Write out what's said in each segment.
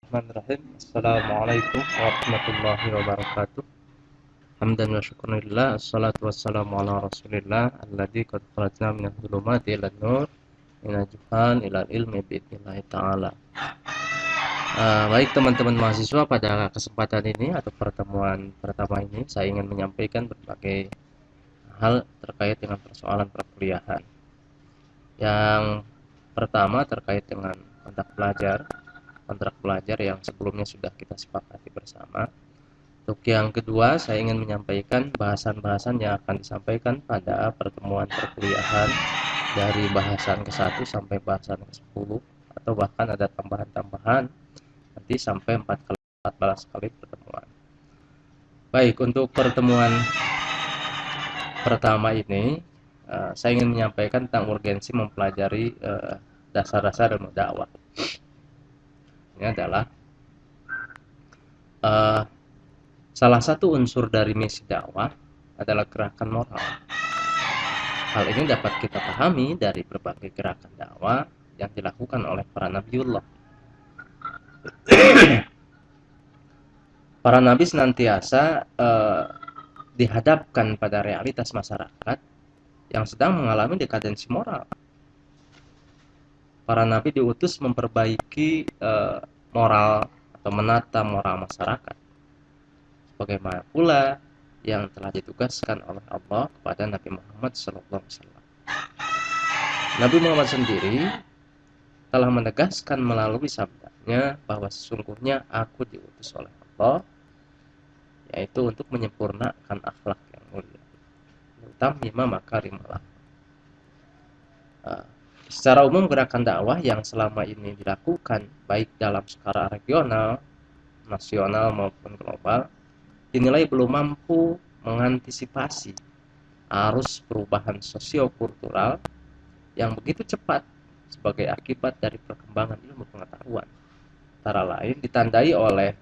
Bismillahirrahmanirrahim. Assalamualaikum warahmatullahi wabarakatuh. Hamdan wa syukurillah. Assalatu wassalamu ala rasulillah alladzi qad kharajna minadh dhulumati ilan nur minal juhal ilal ilmi biidznillah ta'ala. Baik teman-teman mahasiswa, pada kesempatan ini atau pertemuan pertama ini saya ingin menyampaikan berbagai hal terkait dengan persoalan perkuliahan. Yang pertama terkait dengan kontrak pelajar yang sebelumnya sudah kita sepakati bersama. Untuk yang kedua, saya ingin menyampaikan bahasan-bahasan yang akan disampaikan pada pertemuan perkuliahan dari bahasan ke-1 sampai bahasan ke-10, atau bahkan ada tambahan-tambahan nanti sampai 14 kali pertemuan. Baik, untuk pertemuan pertama ini saya ingin menyampaikan tentang urgensi mempelajari dasar-dasar ilmu dakwah. Ini adalah salah satu unsur dari misi dakwah adalah gerakan moral. Hal ini dapat kita pahami dari berbagai gerakan dakwah yang dilakukan oleh para nabiullah. Para nabi senantiasa dihadapkan pada realitas masyarakat yang sedang mengalami dekadensi moral. Para nabi diutus memperbaiki moral atau menata moral masyarakat, bagaimana pula yang telah ditugaskan oleh Allah kepada Nabi Muhammad SAW. Nabi Muhammad sendiri telah menegaskan melalui sabdanya bahwa sesungguhnya aku diutus oleh Allah, yaitu untuk menyempurnakan akhlak yang mulia, utammima makarimul akhlak. Secara umum gerakan dakwah yang selama ini dilakukan baik dalam skala regional, nasional maupun global dinilai belum mampu mengantisipasi arus perubahan sosio-kultural yang begitu cepat sebagai akibat dari perkembangan ilmu pengetahuan. Antara lain ditandai oleh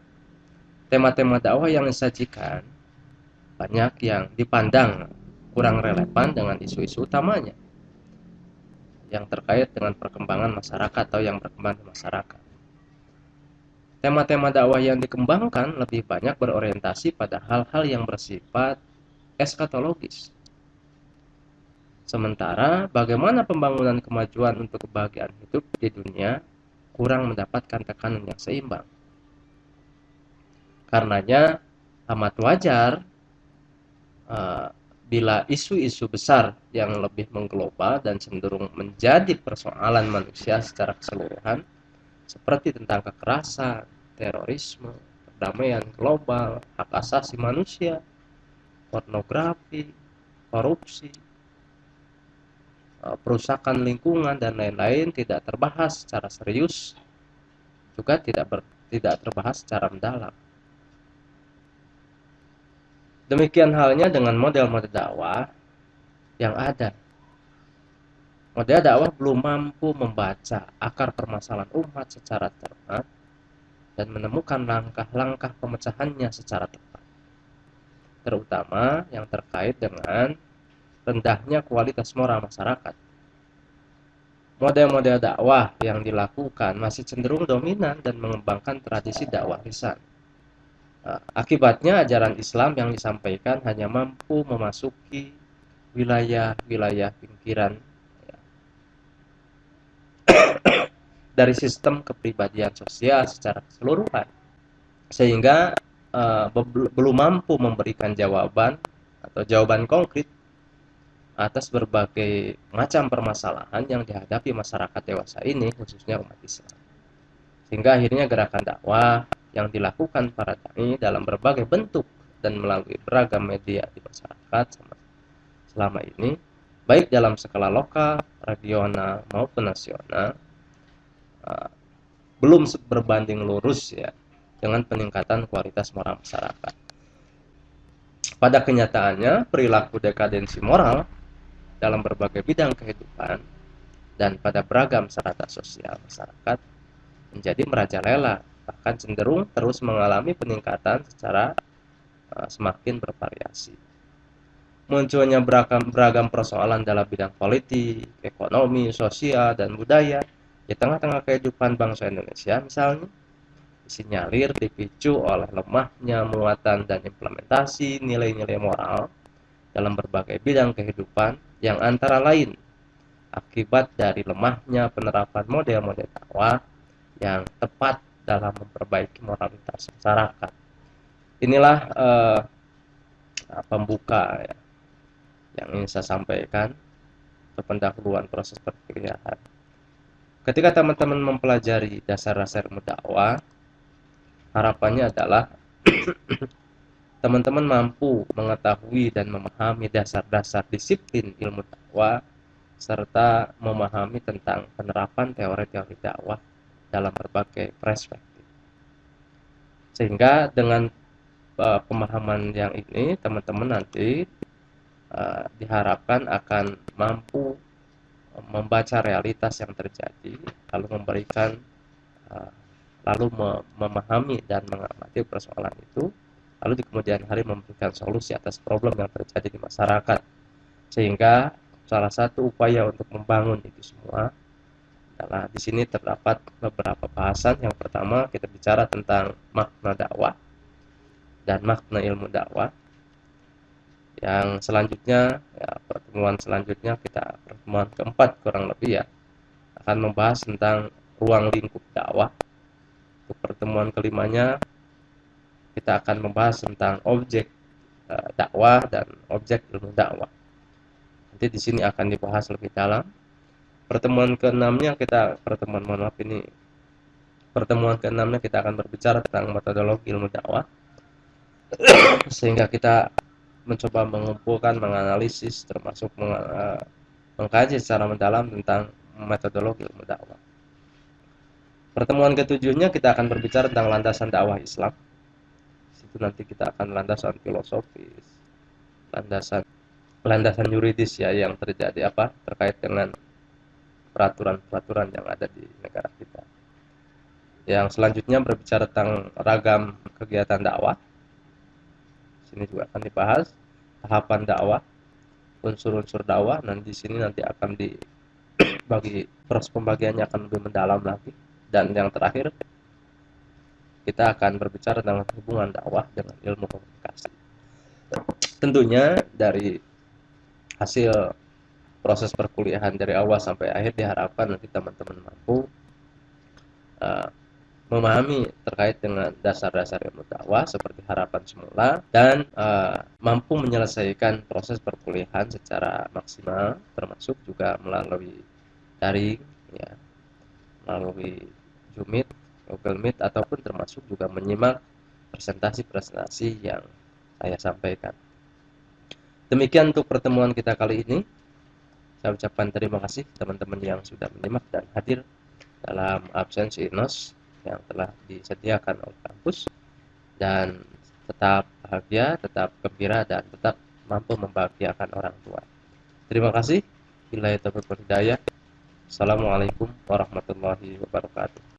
tema-tema dakwah yang disajikan banyak yang dipandang kurang relevan dengan isu-isu utamanya yang terkait dengan perkembangan masyarakat atau yang berkembang di masyarakat. Tema-tema dakwah yang dikembangkan lebih banyak berorientasi pada hal-hal yang bersifat eskatologis. Sementara bagaimana pembangunan kemajuan untuk kebahagiaan hidup di dunia kurang mendapatkan tekanan yang seimbang. Karenanya amat wajar bila isu-isu besar yang lebih mengglobal dan cenderung menjadi persoalan manusia secara keseluruhan, seperti tentang kekerasan, terorisme, perdamaian global, hak asasi manusia, pornografi, korupsi, perusakan lingkungan, dan lain-lain tidak terbahas secara serius, juga tidak terbahas secara mendalam. Demikian halnya dengan model-model dakwah yang ada. Model dakwah belum mampu membaca akar permasalahan umat secara cermat dan menemukan langkah-langkah pemecahannya secara tepat, terutama yang terkait dengan rendahnya kualitas moral masyarakat. Model-model dakwah yang dilakukan masih cenderung dominan dan mengembangkan tradisi dakwah lisan. Akibatnya ajaran Islam yang disampaikan hanya mampu memasuki wilayah-wilayah pinggiran dari sistem kepribadian sosial secara keseluruhan, sehingga belum mampu memberikan jawaban atau jawaban konkret atas berbagai macam permasalahan yang dihadapi masyarakat dewasa ini, khususnya umat Islam. Sehingga akhirnya gerakan dakwah yang dilakukan para dai dalam berbagai bentuk dan melalui beragam media di masyarakat selama ini, baik dalam skala lokal, regional maupun nasional, belum berbanding lurus ya dengan peningkatan kualitas moral masyarakat. Pada kenyataannya, perilaku dekadensi moral dalam berbagai bidang kehidupan dan pada beragam strata sosial masyarakat menjadi merajalela, bahkan cenderung terus mengalami peningkatan secara semakin bervariasi. Munculnya beragam persoalan dalam bidang politik, ekonomi, sosial, dan budaya di tengah-tengah kehidupan bangsa Indonesia misalnya, disinyalir dipicu oleh lemahnya muatan dan implementasi nilai-nilai moral dalam berbagai bidang kehidupan yang antara lain akibat dari lemahnya penerapan model-model dakwah yang tepat dalam memperbaiki moralitas masyarakat. Inilah pembuka ya, yang ingin saya sampaikan untuk pendahuluan proses perkuliahan. Ketika teman-teman mempelajari dasar-dasar ilmu dakwah, harapannya adalah teman-teman mampu mengetahui dan memahami dasar-dasar disiplin ilmu dakwah serta memahami tentang penerapan teori-teori dakwah dalam berbagai perspektif. Sehingga dengan pemahaman yang ini teman-teman nanti diharapkan akan mampu membaca realitas yang terjadi, lalu memberikan lalu memahami dan mengamati persoalan itu, lalu di kemudian hari memberikan solusi atas problem yang terjadi di masyarakat. Sehingga salah satu upaya untuk membangun itu semua adalah di sini terdapat beberapa bahasan. Yang pertama kita bicara tentang makna dakwah dan makna ilmu dakwah. Yang selanjutnya ya, pertemuan selanjutnya pertemuan keempat kurang lebih ya, akan membahas tentang ruang lingkup dakwah. Untuk pertemuan kelimanya kita akan membahas tentang objek dakwah dan objek ilmu dakwah. Nanti di sini akan dibahas lebih dalam. Pertemuan keenamnya kita akan berbicara tentang metodologi ilmu dakwah, sehingga kita mencoba mengumpulkan, menganalisis, termasuk mengkaji secara mendalam tentang metodologi ilmu dakwah. Pertemuan ketujuhnya kita akan berbicara tentang landasan dakwah Islam. Situ nanti kita akan landasan filosofis, landasan yuridis ya yang terjadi terkait dengan peraturan-peraturan yang ada di negara kita. Yang selanjutnya berbicara tentang ragam kegiatan dakwah. Sini juga akan dibahas tahapan dakwah, unsur-unsur dakwah. Dan di sini nanti akan dibagi, proses pembagiannya akan lebih mendalam lagi. Dan yang terakhir kita akan berbicara tentang hubungan dakwah dengan ilmu komunikasi. Tentunya dari hasil proses perkuliahan dari awal sampai akhir diharapkan nanti teman-teman mampu memahami terkait dengan dasar-dasar ilmu dakwah seperti harapan semula dan mampu menyelesaikan proses perkuliahan secara maksimal, termasuk juga melalui daring ya, melalui Zoom Meet, Google Meet, ataupun termasuk juga menyimak presentasi-presentasi yang saya sampaikan. Demikian untuk pertemuan kita kali ini. Saya ucapkan terima kasih teman-teman yang sudah menyimak dan hadir dalam absensi INOS yang telah disediakan oleh kampus, dan tetap bahagia, tetap gembira, dan tetap mampu membahagiakan orang tua. Terima kasih. Billahi taufiq wal hidayah. Assalamualaikum warahmatullahi wabarakatuh.